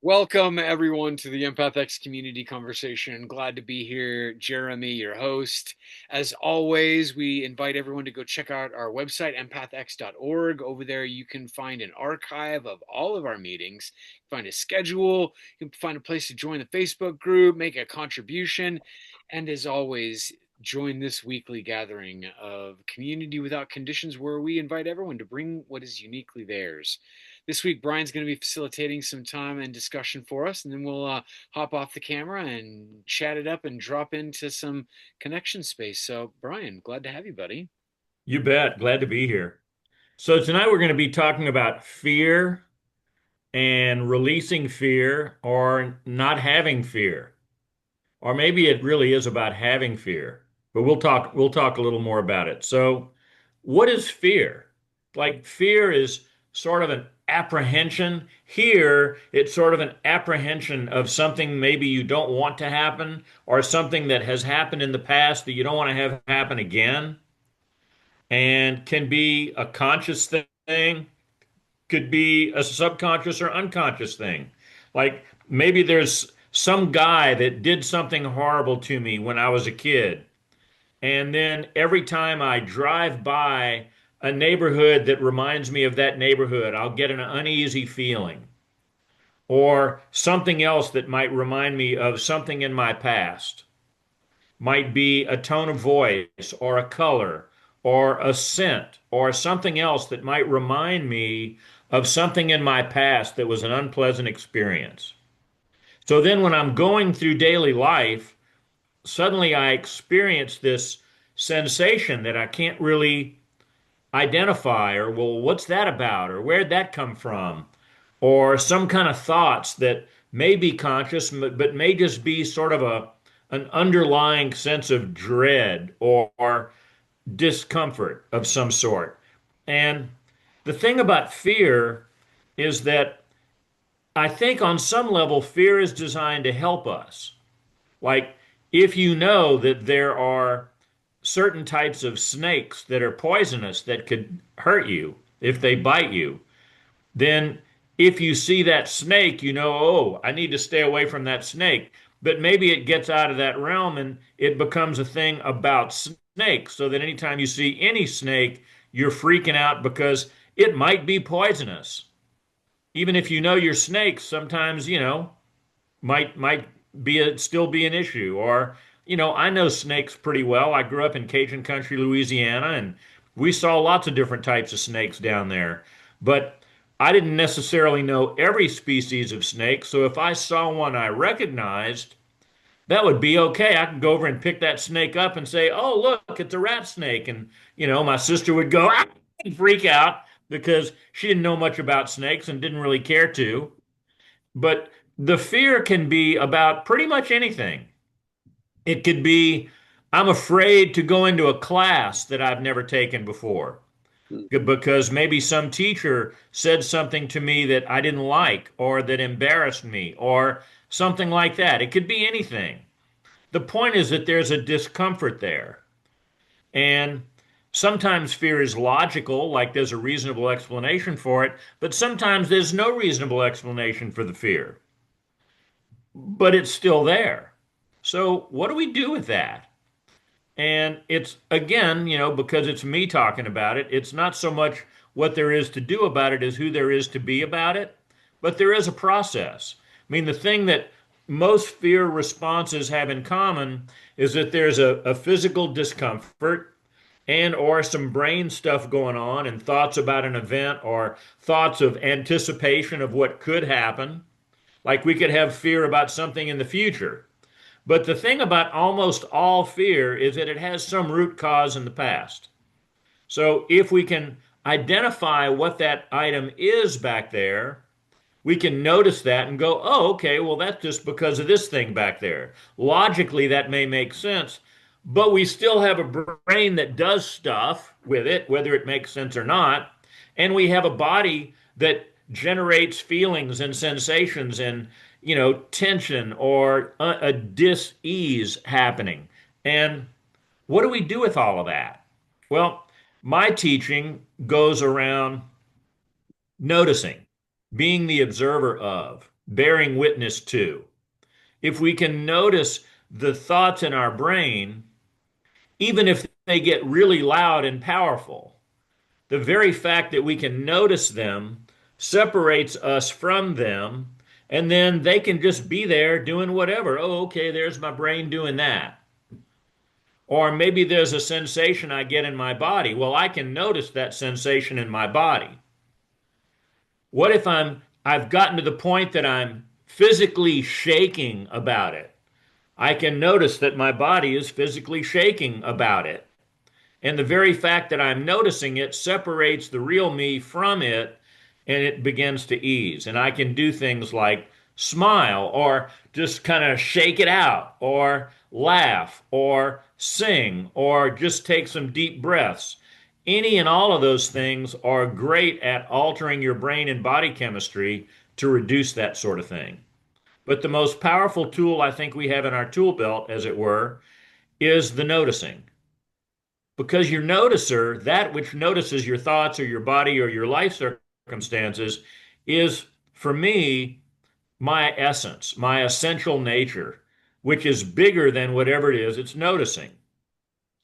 Welcome, everyone, to the Empath community conversation. Glad to be here. Jeremy, your host. As always, we invite everyone to go check out our website, empathx.org. Over there, you can find an archive of all of our meetings, find a schedule, you can find a place to join the Facebook group, make a contribution, and as always, join this weekly gathering of Community Without Conditions, where we invite everyone to bring what is uniquely theirs. This week, Brian's going to be facilitating some time and discussion for us, and then we'll hop off the camera and chat it up and drop into some connection space. So, Brian, glad to have you, buddy. You bet. Glad to be here. So tonight we're going to be talking about fear and releasing fear or not having fear. Or maybe it really is about having fear. But we'll talk a little more about it. So what is fear? Like fear is sort of an apprehension. Here, it's sort of an apprehension of something maybe you don't want to happen or something that has happened in the past that you don't want to have happen again and can be a conscious thing, could be a subconscious or unconscious thing. Like maybe there's some guy that did something horrible to me when I was a kid. And then every time I drive by a neighborhood that reminds me of that neighborhood, I'll get an uneasy feeling. Or something else that might remind me of something in my past. Might be a tone of voice or a color or a scent or something else that might remind me of something in my past that was an unpleasant experience. So then when I'm going through daily life, suddenly I experience this sensation that I can't really identify or, well, what's that about? Or where'd that come from? Or some kind of thoughts that may be conscious, but may just be sort of an underlying sense of dread or discomfort of some sort. And the thing about fear is that I think on some level, fear is designed to help us. Like, if you know that there are certain types of snakes that are poisonous that could hurt you if they bite you, then if you see that snake, you know, oh, I need to stay away from that snake. But maybe it gets out of that realm and it becomes a thing about snakes, so that anytime you see any snake, you're freaking out because it might be poisonous. Even if you know your snakes, sometimes, might still be an issue. Or, I know snakes pretty well. I grew up in Cajun country, Louisiana, and we saw lots of different types of snakes down there. But I didn't necessarily know every species of snake, so if I saw one I recognized, that would be okay. I could go over and pick that snake up and say, "Oh, look, it's a rat snake." And, my sister would go "Ah," and freak out because she didn't know much about snakes and didn't really care to. But the fear can be about pretty much anything. It could be, I'm afraid to go into a class that I've never taken before because maybe some teacher said something to me that I didn't like or that embarrassed me or something like that. It could be anything. The point is that there's a discomfort there. And sometimes fear is logical, like there's a reasonable explanation for it, but sometimes there's no reasonable explanation for the fear, but it's still there. So, what do we do with that? And it's again, because it's me talking about it, it's not so much what there is to do about it as who there is to be about it, but there is a process. I mean, the thing that most fear responses have in common is that there's a physical discomfort and or some brain stuff going on and thoughts about an event or thoughts of anticipation of what could happen. Like we could have fear about something in the future. But the thing about almost all fear is that it has some root cause in the past. So if we can identify what that item is back there, we can notice that and go, oh, okay, well, that's just because of this thing back there. Logically, that may make sense, but we still have a brain that does stuff with it, whether it makes sense or not. And we have a body that generates feelings and sensations and, tension or a dis-ease happening. And what do we do with all of that? Well, my teaching goes around noticing, being the observer of. bearing witness to. If we can notice the thoughts in our brain, even if they get really loud and powerful, the very fact that we can notice them separates us from them, and then they can just be there doing whatever. Oh, okay, there's my brain doing that. Or maybe there's a sensation I get in my body. Well, I can notice that sensation in my body. What if I've gotten to the point that I'm physically shaking about it? I can notice that my body is physically shaking about it. And the very fact that I'm noticing it separates the real me from it, and it begins to ease. And I can do things like smile or just kind of shake it out or laugh or sing or just take some deep breaths. Any and all of those things are great at altering your brain and body chemistry to reduce that sort of thing. But the most powerful tool I think we have in our tool belt, as it were, is the noticing. Because your noticer, that which notices your thoughts or your body or your life circumstances, is for me my essence, my essential nature, which is bigger than whatever it is it's noticing.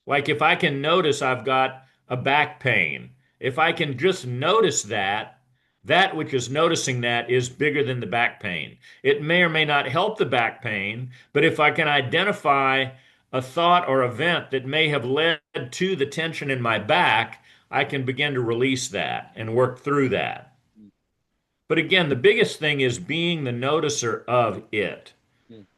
Like if I can notice I've got a back pain, if I can just notice that, that which is noticing that is bigger than the back pain. It may or may not help the back pain, but if I can identify a thought or event that may have led to the tension in my back, I can begin to release that and work through that. But again, the biggest thing is being the noticer of it.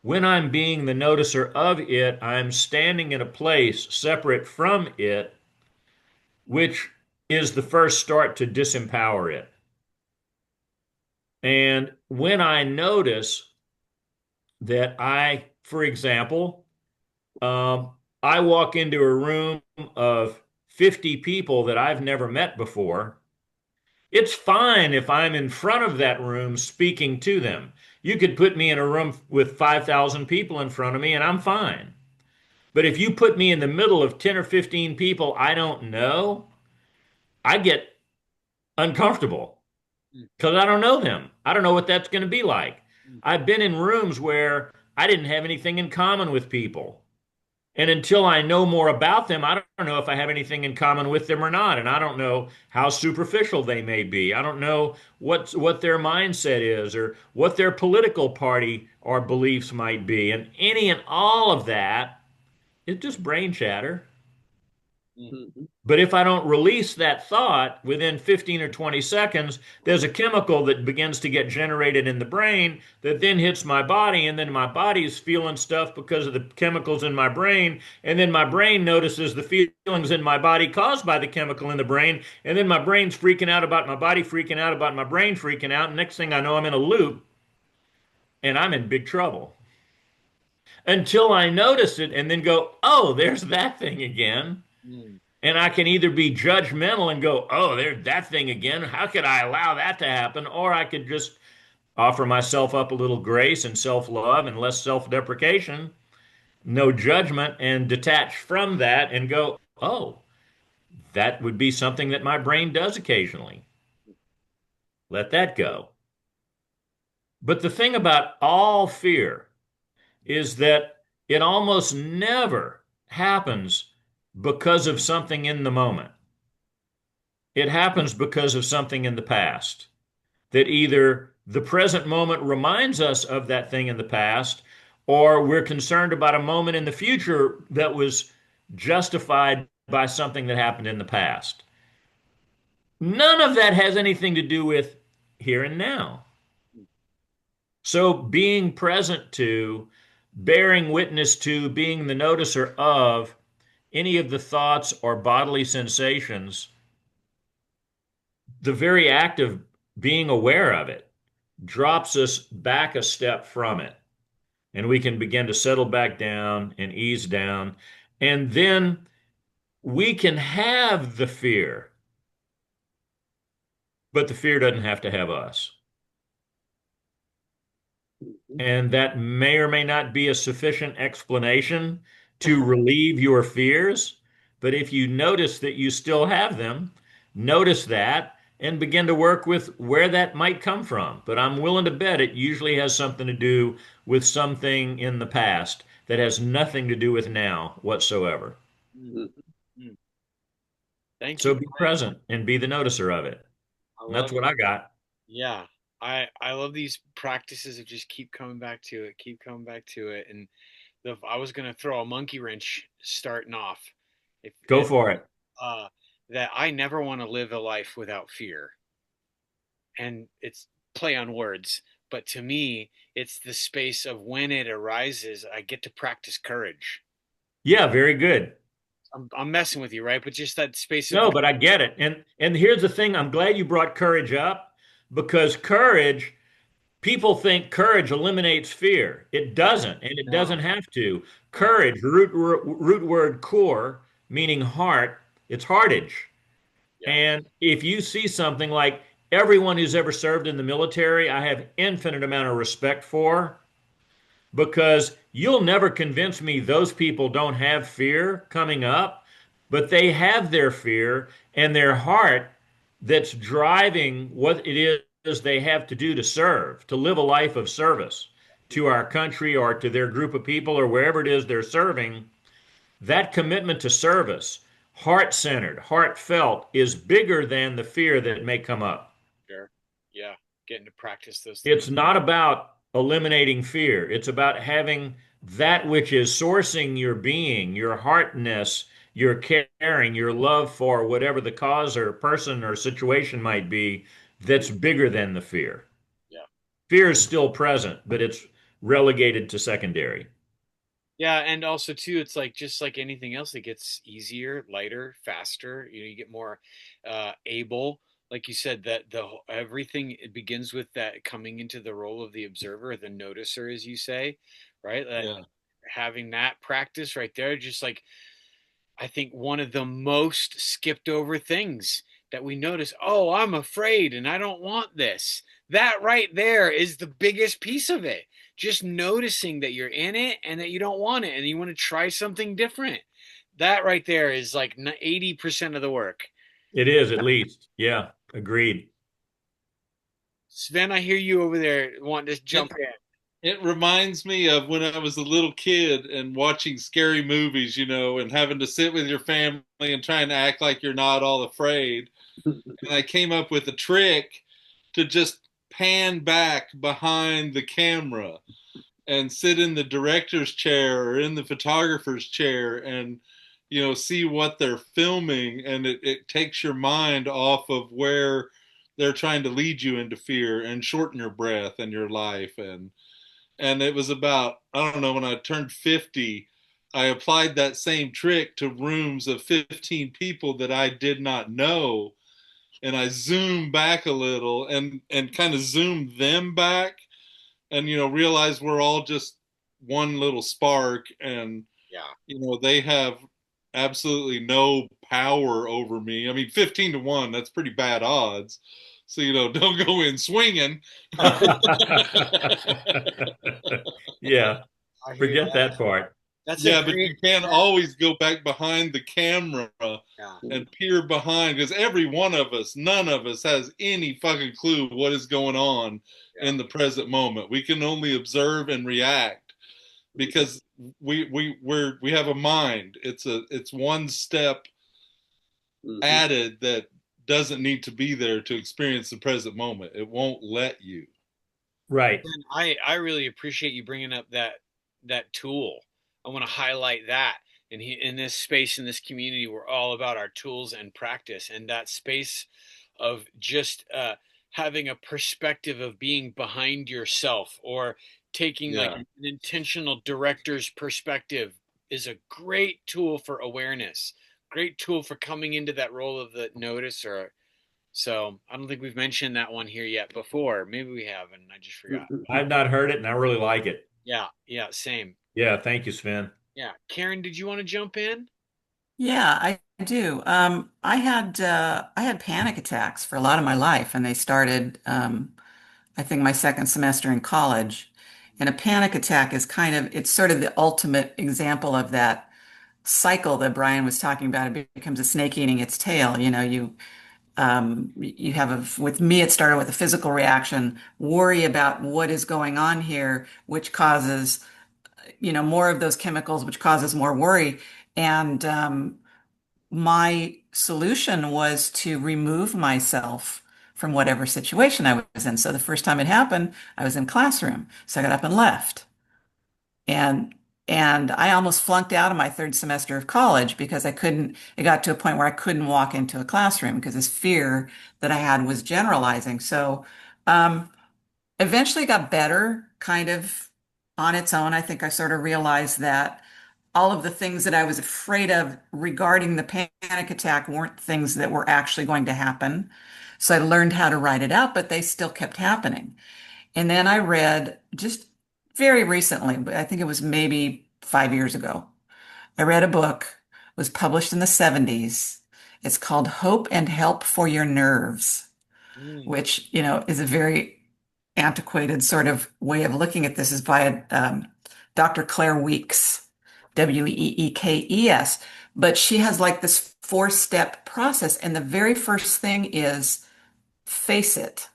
When I'm being the noticer of it, I'm standing in a place separate from it, which is the first start to disempower it. And when I notice that for example, I walk into a room of 50 people that I've never met before, it's fine if I'm in front of that room speaking to them. You could put me in a room with 5,000 people in front of me and I'm fine. But if you put me in the middle of 10 or 15 people I don't know, I get uncomfortable because I don't know them. I don't know what that's going to be like. I've been in rooms where I didn't have anything in common with people. And until I know more about them, I don't know if I have anything in common with them or not. And I don't know how superficial they may be. I don't know what their mindset is or what their political party or beliefs might be. And any and all of that is just brain chatter. Mm-hmm. But if I don't release that thought within 15 or 20 seconds, there's a chemical that begins to get generated in the brain that then hits my body, and then my body's feeling stuff because of the chemicals in my brain, and then my brain notices the feelings in my body caused by the chemical in the brain, and then my brain's freaking out about my body freaking out about my brain freaking out, and next thing I know, I'm in a loop, and I'm in big trouble. Until I notice it and then go, oh, there's that thing again. Mm-hmm. And I can either be judgmental and go, oh, there's that thing again. How could I allow that to happen? Or I could just offer myself up a little grace and self love and less self deprecation, no judgment, and detach from that and go, oh, that would be something that my brain does occasionally. Let that go. But the thing about all fear is that it almost never happens because of something in the moment. It happens because of something in the past that either the present moment reminds us of that thing in the past, or we're concerned about a moment in the future that was justified by something that happened in the past. None of that has anything to do with here and now. So being present to, bearing witness to, being the noticer of any of the thoughts or bodily sensations, the very act of being aware of it drops us back a step from it. And we can begin to settle back down and ease down. And then we can have the fear, but the fear doesn't have to have us. And that may or may not be a sufficient explanation to relieve your fears. But if you notice that you still have them, notice that and begin to work with where that might come from. But I'm willing to bet it usually has something to do with something in the past that has nothing to do with now whatsoever. Mm, mm. Thank So you. be present and be the noticer of it. I And that's love what it. I got. Yeah. I love these practices of just keep coming back to it, keep coming back to it. And I was gonna throw a monkey wrench starting off. If Go it, for it. uh that I never want to live a life without fear. And it's play on words, but to me, it's the space of when it arises, I get to practice courage. Yeah, very good. I'm messing with you, right? But just that space of No, but I get it. And here's the thing, I'm glad you brought courage up because courage, people think courage eliminates fear. It doesn't, and it no, doesn't have to. no, Courage, root word core, meaning heart, it's heartage. yeah, And if you see something like everyone who's ever served in the military, I have infinite amount of respect for because you'll never convince me those people don't have fear coming up, but they have their fear and their heart that's driving what it is they have to do to serve, to live a life of service to our country or to their group of people or wherever it is they're serving. That commitment to service, heart centered, heartfelt, is bigger than the fear that may come up. sure, yeah, getting to practice those things. It's not about eliminating fear. It's about having that which is sourcing your being, your heartness, your caring, your love for whatever the cause or person or situation might be, that's bigger than the fear. Yeah. Fear is still present, but it's relegated to secondary. Yeah, and also too, it's like just like anything else, it gets easier, lighter, faster. You get more able. Like you said, that everything it begins with that coming into the role of the observer, the noticer, as you say, right? That Yeah. having that practice right there, just like I think one of the most skipped over things that we notice. Oh, I'm afraid and I don't want this. That right there is the biggest piece of it. Just noticing that you're in it and that you don't want it and you want to try something different. That right there is like 80% of the work. It is, at least. Yeah, agreed. Sven, I hear you over there wanting to jump It in. it reminds me of when I was a little kid and watching scary movies, and having to sit with your family and trying to act like you're not all afraid. And I came up with a trick to just pan back behind the camera and sit in the director's chair or in the photographer's chair and see what they're filming, and it takes your mind off of where they're trying to lead you into fear and shorten your breath and your life. And it was about, I don't know, when I turned 50, I applied that same trick to rooms of 15 people that I did not know. And I zoomed back a little and kind of zoomed them back and realized we're all just one little spark, and Yeah. they have absolutely no power over me. I mean, 15 to 1, that's pretty bad odds. So don't go in swinging. Yeah, I hear forget that. that part. That's a Yeah, but great. you can always go back behind the camera Yeah. and peer behind, because every one of us, none of us has any fucking clue what is going on Yeah. in the present moment. We can only observe and react because we have a mind. It's one step added that doesn't need to be there to experience the present moment. It won't let you. Right. And I really appreciate you bringing up that tool. I want to highlight that in this space in this community, we're all about our tools and practice, and that space of just having a perspective of being behind yourself or taking like Yeah. an intentional director's perspective is a great tool for awareness. Great tool for coming into that role of the noticer. So I don't think we've mentioned that one here yet before. Maybe we have, and I just forgot. I've not heard it and I really like it. Yeah, yeah, same. Yeah, thank you, Sven. Yeah. Karen, did you want to jump in? Yeah, I do. I had panic attacks for a lot of my life, and they started, I think, my second semester in college. And a panic attack is it's sort of the ultimate example of that cycle that Brian was talking about. It becomes a snake eating its tail. You have with me, it started with a physical reaction, worry about what is going on here, which causes, more of those chemicals, which causes more worry. And my solution was to remove myself from whatever situation I was in. So the first time it happened, I was in classroom. So I got up and left. And and I almost flunked out of my third semester of college because it got to a point where I couldn't walk into a classroom because this fear that I had was generalizing. So um, eventually it got better kind of on its own. I think I sort of realized that all of the things that I was afraid of regarding the panic attack weren't things that were actually going to happen. So I learned how to write it out, but they still kept happening. And then I read just very recently, but I think it was maybe 5 years ago. I read a book, was published in the 70s. It's called Hope and Help for Your Nerves, Mm. which, is a very antiquated sort of way of looking at this is by Dr. Claire Weekes, Weekes. But she has like this four-step process. And the very first thing is face it.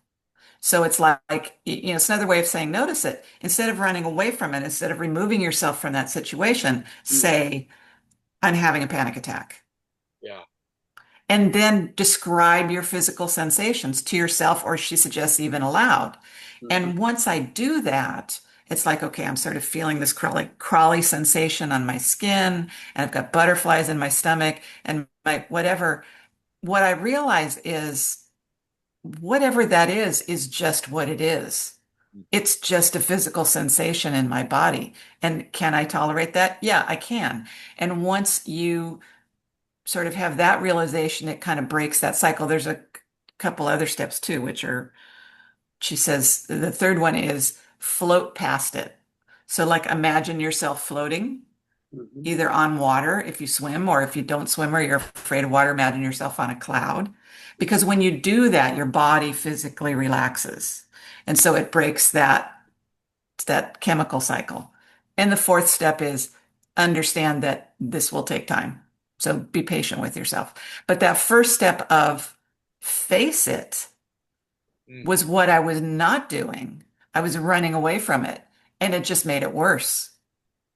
So it's like, it's another way of saying notice it. Instead of running away from it, instead of removing yourself from that situation, say, I'm having a panic attack. Yeah. And then describe your physical sensations to yourself, or she suggests even aloud. Mhm. And once I do that, it's like, okay, I'm sort of feeling this crawly sensation on my skin, and I've got butterflies in my stomach, and my whatever. What I realize is whatever that is just what it is. It's just a physical sensation in my body. And can I tolerate that? Yeah, I can. And once you sort of have that realization, it kind of breaks that cycle. There's a couple other steps too, which are, she says, the third one is float past it. So, like, imagine yourself floating Mhm. either on water if you swim, or if you don't swim or you're afraid of water, imagine yourself on a cloud. Because when you do that, your body physically relaxes. And so it breaks that chemical cycle. And the fourth step is understand that this will take time. So be patient with yourself. But that first step of face it Mhm. was what I was not doing. I was running away from it, and it just made it worse.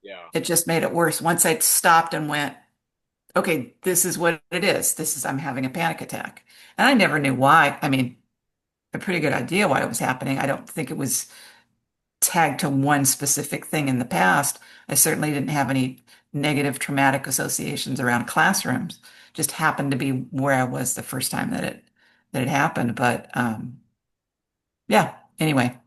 Yeah. It just made it worse. Once I stopped and went, okay, this is what it is. I'm having a panic attack. And I never knew why. I mean, a pretty good idea why it was happening. I don't think it was tagged to one specific thing in the past. I certainly didn't have any negative traumatic associations around classrooms. Just happened to be where I was the first time that it happened. But yeah, anyway.